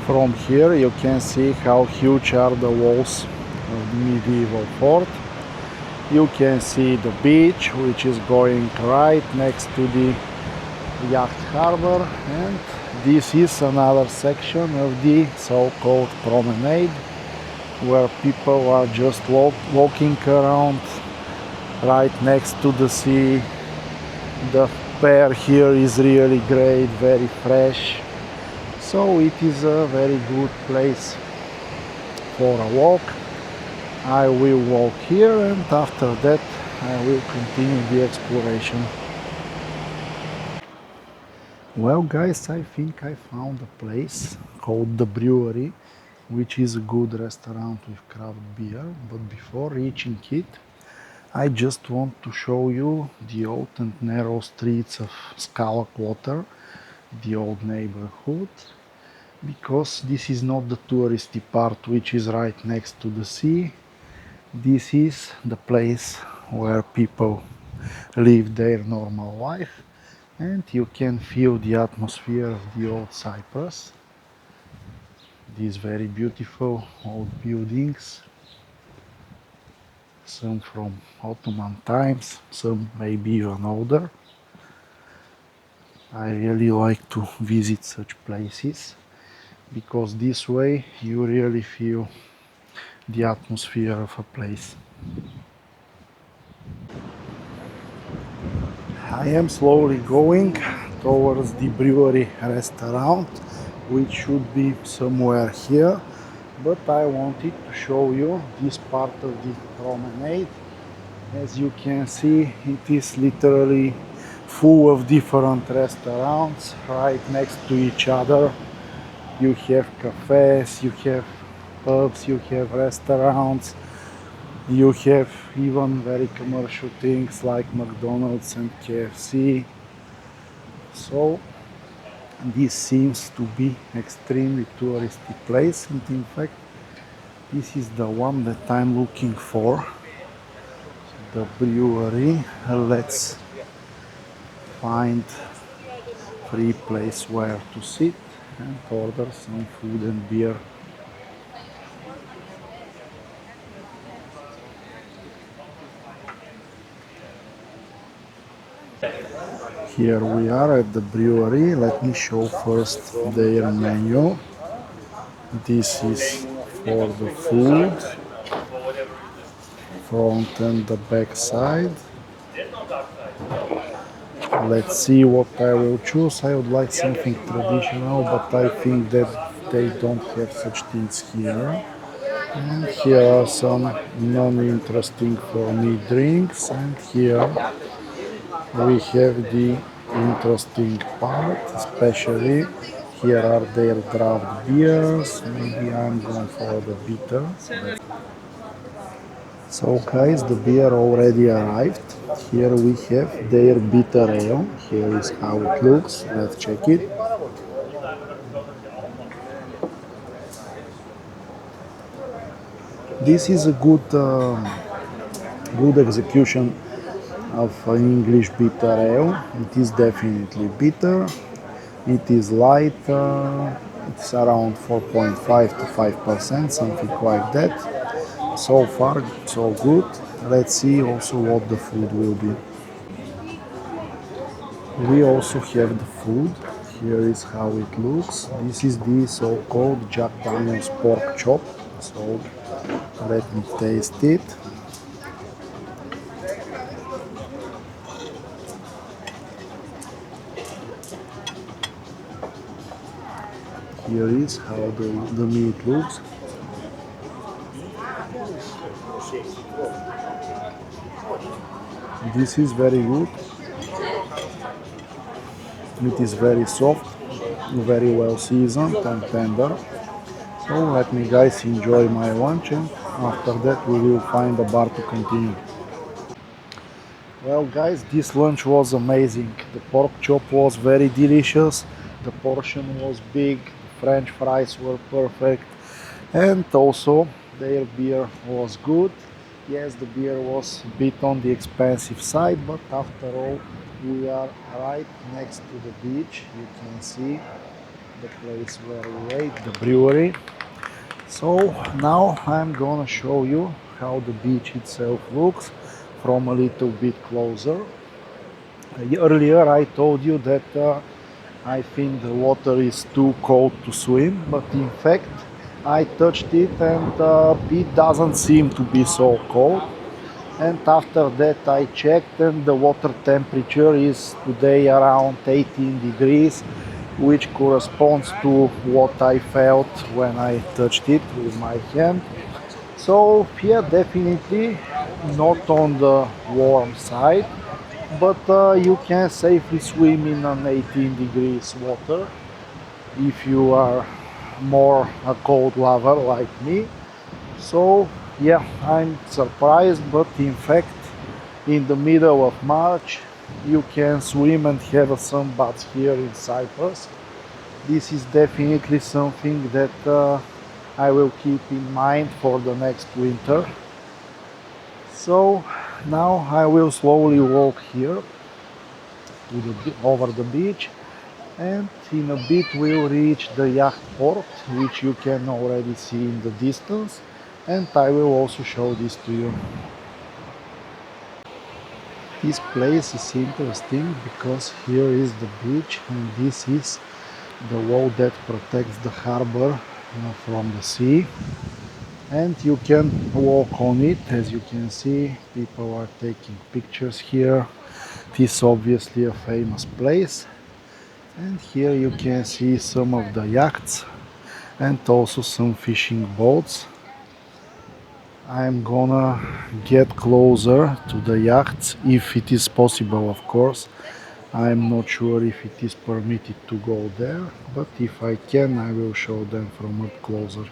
From here you can see how huge are the walls of the medieval fort. You can see the beach, which is going right next to the yacht harbor, and this is another section of the so-called promenade, where people are just walking around right next to the sea. The air here is really great, very fresh, so it is a very good place for a walk. I will walk here, and after that I will continue the exploration. Well guys, I think I found a place called the Brewery, which is a good restaurant with craft beer, but before reaching it, I just want to show you the old and narrow streets of Scala Quarter, the old neighborhood, because this is not the touristy part which is right next to the sea. This is the place where people live their normal life, and you can feel the atmosphere of the old Cyprus. These very beautiful old buildings, some from Ottoman times, some maybe even older. I really like to visit such places, because this way you really feel the atmosphere of a place. I am slowly going towards the brewery restaurant, which should be somewhere here, but I wanted to show you this part of the promenade. As you can see, it is literally full of different restaurants right next to each other. You have cafes, you have pubs, you have restaurants, you have even very commercial things like McDonald's and KFC. So this seems to be extremely touristy place, and in fact this is the one that I'm looking for, the brewery. Let's find free place where to sit and order some food and beer. Here we are at the brewery. Let me show first their menu. This is for the food, front and the back side. Let's see what I will choose. I would like something traditional, but I think that they don't have such things here. And here are some non-interesting for me drinks, and here we have the interesting part, especially here are their draft beers. Maybe I'm going for the bitter. So guys, the beer already arrived. Here we have their bitter ale. Here is how it looks. Let's check it. This is a good execution of an English bitter ale. It is definitely bitter. It is light. It's around 4.5 to 5%, something like that. So far, so good. Let's see also what the food will be. We also have the food. Here is how it looks. This is the so-called Jack Daniel's pork chop. So let me taste it. Here is how the meat looks. This is very good. It is very soft, very well seasoned and tender. So let me guys enjoy my lunch, and after that we will find a bar to continue. Well guys, this lunch was amazing. The pork chop was very delicious, the portion was big, the French fries were perfect, and also their beer was good. Yes, the beer was a bit on the expensive side, but after all we are right next to the beach. You can see the place where we ate, the brewery. So now I'm gonna show you how the beach itself looks from a little bit closer. Earlier I told you that I think the water is too cold to swim, but in fact I touched it and it doesn't seem to be so cold. And after that I checked and the water temperature is today around 18 degrees, which corresponds to what I felt when I touched it with my hand. So yeah, definitely not on the warm side, but you can safely swim in an 18 degrees water if you are more a cold lover like me. So yeah, I'm surprised, but in fact in the middle of March you can swim and have a sunbath here in Cyprus. This is definitely something that I will keep in mind for the next winter. So now I will slowly walk here over the beach, and in a bit we'll reach the yacht port, which you can already see in the distance, and I will also show this to you. This place is interesting because here is the beach and this is the wall that protects the harbor from the sea, and you can walk on it. As you can see, people are taking pictures here. It is obviously a famous place, and here you can see some of the yachts and also some fishing boats. I'm gonna get closer to the yachts if it is possible, of course. I'm not sure if it is permitted to go there, but if I can, I will show them from up closer.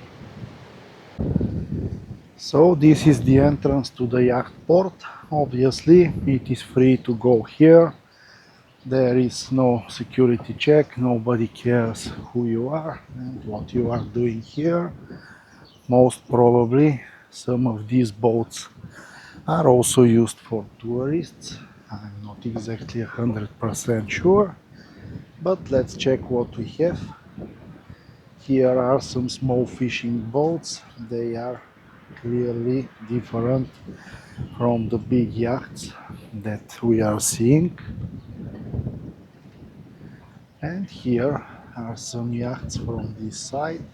So this is the entrance to the yacht port. Obviously, it is free to go here. There is no security check, nobody cares who you are and what you are doing here. Most probably, some of these boats are also used for tourists. I'm not exactly 100% sure, but let's check what we have. Here are some small fishing boats. They are clearly different from the big yachts that we are seeing. And here are some yachts from this side.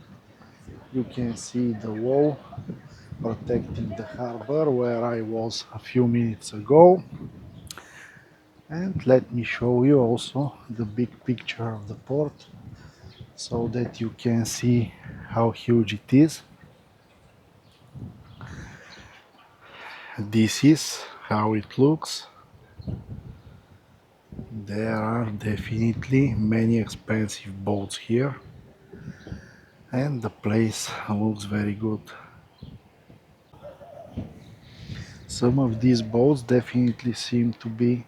You can see the wall protecting the harbor where I was a few minutes ago. And let me show you also the big picture of the port so that you can see how huge it is. This is how it looks. There are definitely many expensive boats here, and the place looks very good. Some of these boats definitely seem to be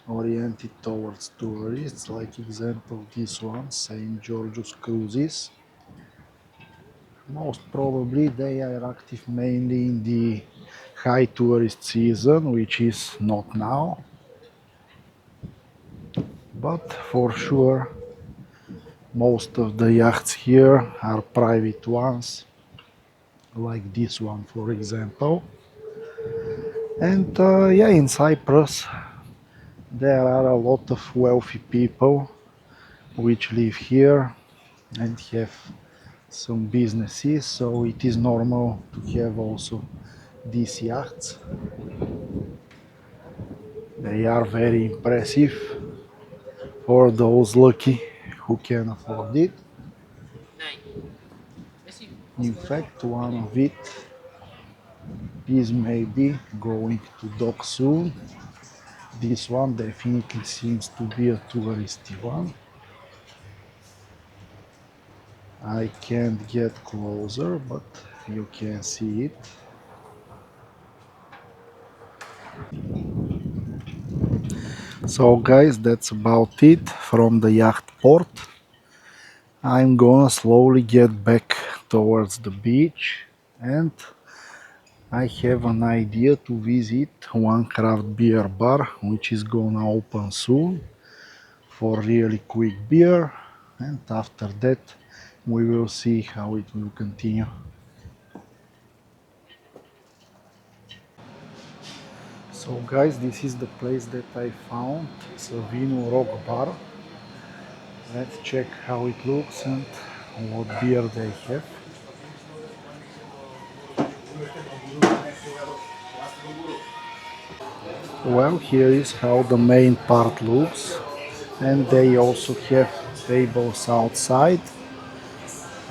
oriented towards tourists, like example this one, St. George's Cruises. Most probably they are active mainly in the high tourist season, which is not now, but for sure most of the yachts here are private ones, like this one for example. And yeah, in Cyprus there are a lot of wealthy people which live here and have some businesses, so it is normal to have also these yachts. They are very impressive for those lucky who can afford it. In fact, one of it is maybe going to dock soon. This one definitely seems to be a touristy one. I can't get closer, but you can see it. So guys, that's about it from the yacht port. I'm gonna slowly get back towards the beach, and I have an idea to visit one craft beer bar which is gonna open soon for really quick beer. and after that we will see how it will continue. So guys, this is the place that I found, Savino Rock Bar. Let's check how it looks and what beer they have. Well, here is how the main part looks, and they also have tables outside.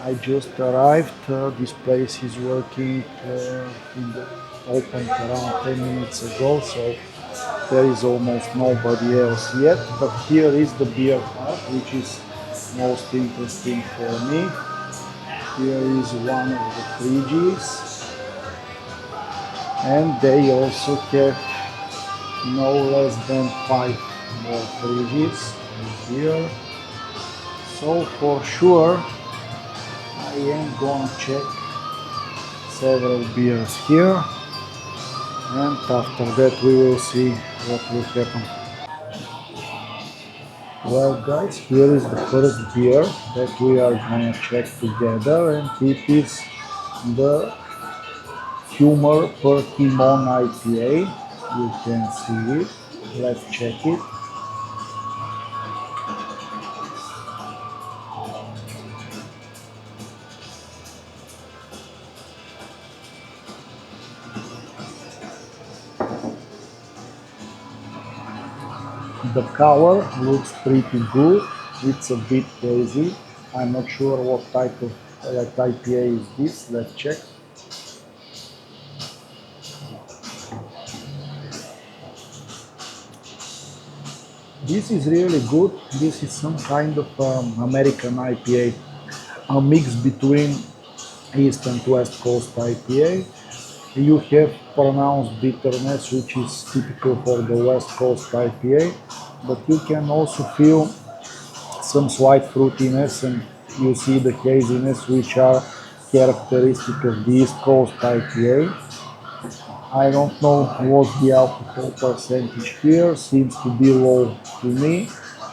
I just arrived. This place is working opened around 10 minutes ago, so there is almost nobody else yet. But here is the beer part, which is most interesting for me. Here is one of the fridges, and they also have no less than 5 more fridges here. So for sure, I am gonna check several beers here, and after that we will see what will happen. Well guys, here is the first beer that we are gonna check together, and it is the Humor Perkimon IPA. You can see it. Let's check it. The color looks pretty good. It's a bit hazy. I'm not sure what type of IPA is this. Let's check. This is really good. This is some kind of American IPA, a mix between East and West Coast IPA. You have pronounced bitterness, which is typical for the West Coast IPA, but you can also feel some slight fruitiness, and you see the haziness, which are characteristic of the East Coast IPA. I don't know what the alcohol percentage here, seems to be low to me.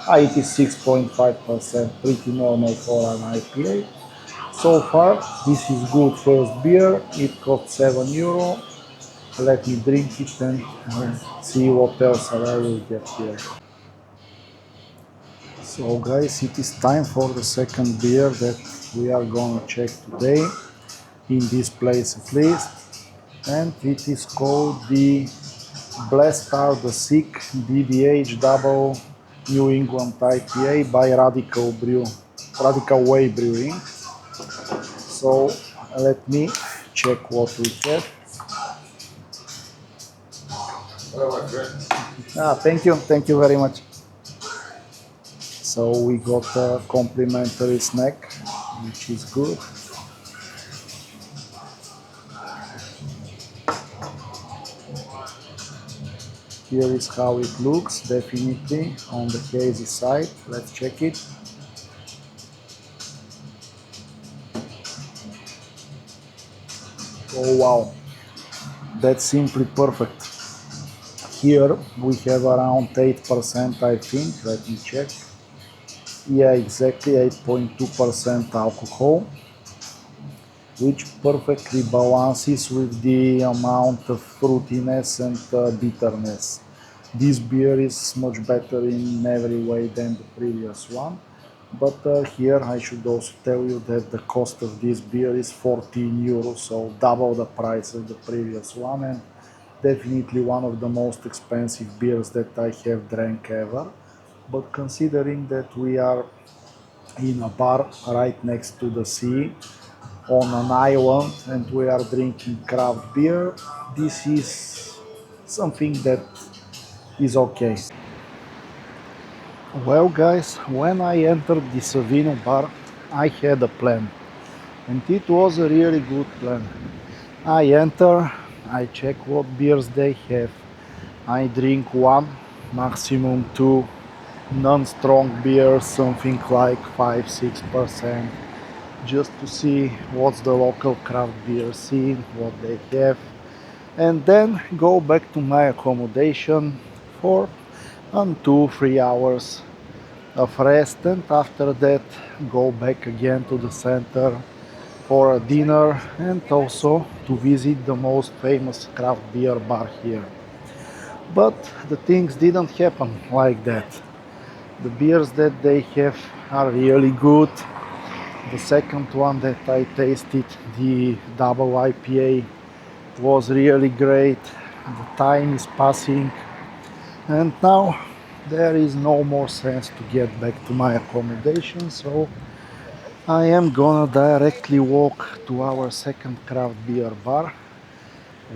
It is 6.5%, pretty normal for an IPA. So far, this is good first beer. It cost €7. Let me drink it and see what else I will get here. So guys, it is time for the second beer that we are gonna check today, in this place at least. And it is called the Blessed Are the Sick DDH Double New England IPA by Radical Way Brewing. So let me check what we have. Thank you very much. So we got a complimentary snack, which is good. Here is how it looks, definitely on the hazy side. Let's check it. Oh wow, that's simply perfect. Here we have around 8%, I think. Let me check. Yeah, exactly 8.2% alcohol, which perfectly balances with the amount of fruitiness and bitterness. This beer is much better in every way than the previous one. But here I should also tell you that the cost of this beer is €14, so double the price of the previous one, and definitely one of the most expensive beers that I have drank ever. But considering that we are in a bar right next to the sea, on an island, and we are drinking craft beer, this is something that is okay. Well guys, when I entered the Savino bar, I had a plan, and it was a really good plan. I enter, I check what beers they have, I drink one, maximum two non-strong beers, something like 5-6%, just to see what's the local craft beer scene, what they have, and then go back to my accommodation for 2-3 hours of rest, and after that go back again to the center for a dinner and also to visit the most famous craft beer bar here. But the things didn't happen like that. The beers that they have are really good. The second one that I tasted, the double IPA, was really great. The time is passing, and now there is no more sense to get back to my accommodation, so I am gonna directly walk to our second craft beer bar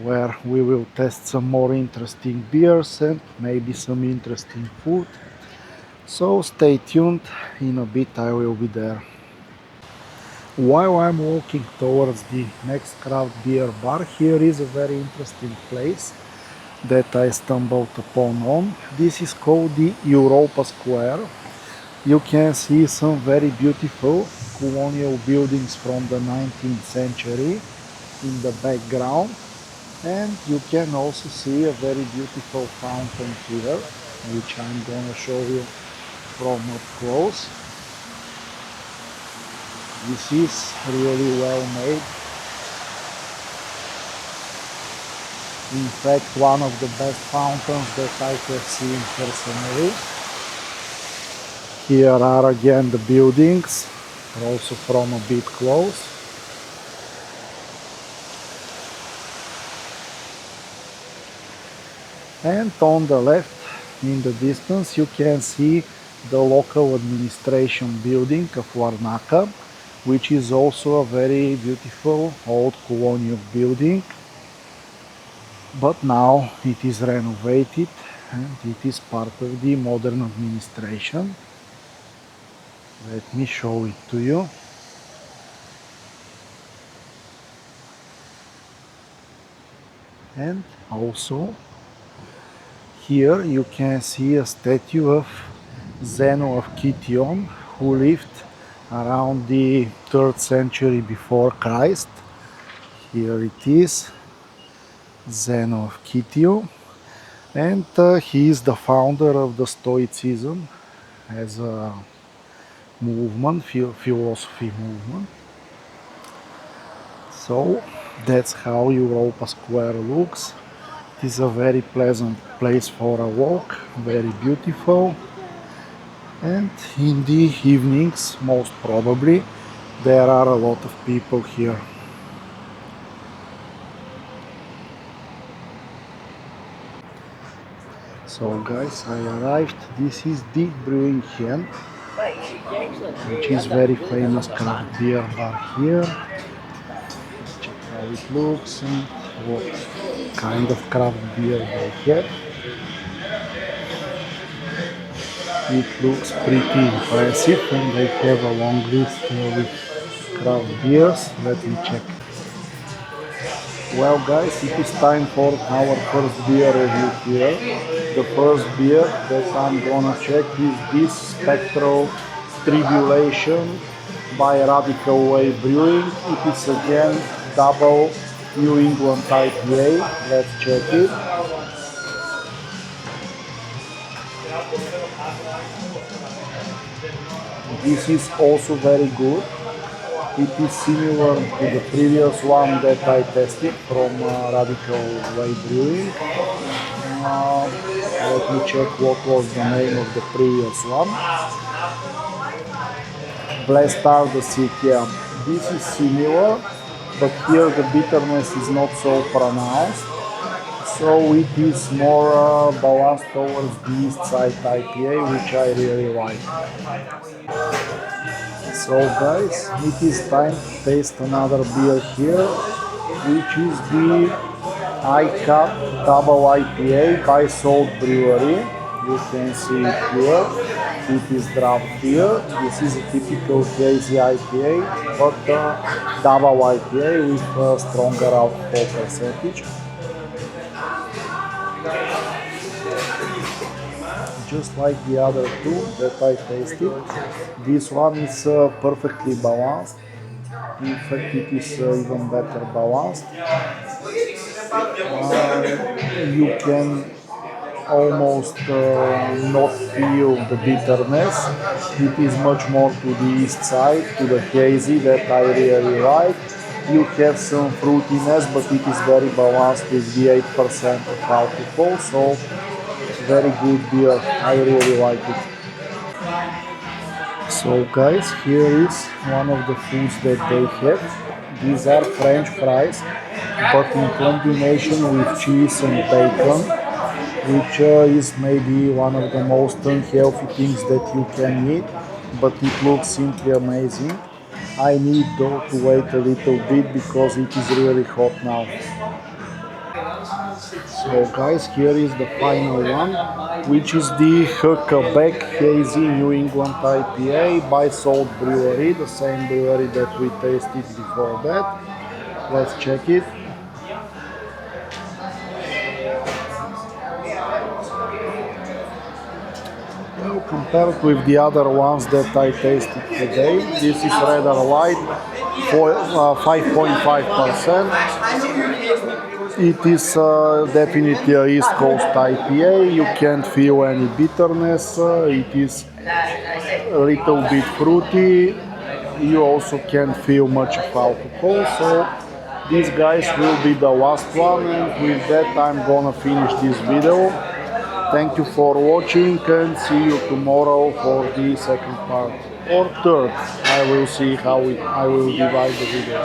where we will test some more interesting beers and maybe some interesting food. So stay tuned, in a bit I will be there. While I'm walking towards the next craft beer bar, here is a very interesting place that I stumbled upon on. This is called the Europa Square. You can see some very beautiful colonial buildings from the 19th century in the background, and you can also see a very beautiful fountain here, which I'm gonna show you from up close. This is really well made. In fact, one of the best fountains that I have seen personally. Here are again the buildings, also from a bit close. And on the left, in the distance, you can see the local administration building of Larnaca, which is also a very beautiful old colonial building. But now it is renovated and it is part of the modern administration. Let me show it to you. And also here you can see a statue of Zeno of Kition, who lived around the 3rd century before Christ. Here it is, Zeno of Kition, and he is the founder of the Stoicism as a movement, philosophy movement. So that's how Europa Square looks. It is a very pleasant place for a walk, very beautiful. And in the evenings, most probably, there are a lot of people here. So guys, I arrived. This is the Brewing Hen, which is very famous craft beer bar here. Check how it looks and what kind of craft beer they have. It looks pretty impressive and they have a long list with craft beers. Let me check. Well guys, it is time for our first beer review here. The first beer that I'm gonna check is this Spectral Tribulation by Radical Way Brewing. It is again double New England IPA. Let's check it. This is also very good. It is similar to the previous one that I tested from Radical Way Brewing. Let me check what was the name of the previous one. Blessed are the sick, yeah. This is similar, but here the bitterness is not so pronounced. So it is more balanced towards the East Side IPA, which I really like. So guys, it is time to taste another beer here, which is the ICAP Double IPA by Salt Brewery. You can see it here. It is draft beer. This is a typical hazy IPA, but double IPA with a stronger alcohol percentage. Just like the other two that I tasted, this one is perfectly balanced. In fact, it is even better balanced. You can almost not feel the bitterness. It is much more to the east side, to the hazy that I really like. You have some fruitiness, but it is very balanced with the 8% of alcohol, so very good beer. I really like it. So guys, here is one of the foods that they have. These are French fries, but in combination with cheese and bacon, which is maybe one of the most unhealthy things that you can eat, but it looks simply amazing. I need though to wait a little bit because it is really hot now. So guys, here is the final one, which is the Huckleback Hazy New England IPA by Salt Brewery, the same brewery that we tasted before that. Let's check it. Well, compared with the other ones that I tasted today, this is rather light, for 5.5%. It is definitely a East Coast IPA. You can't feel any bitterness. It is a little bit fruity. You also can't feel much of alcohol. So these guys will be the last one. And with that, I'm gonna finish this video. Thank you for watching and see you tomorrow for the second part or third. I will see how I will divide the video.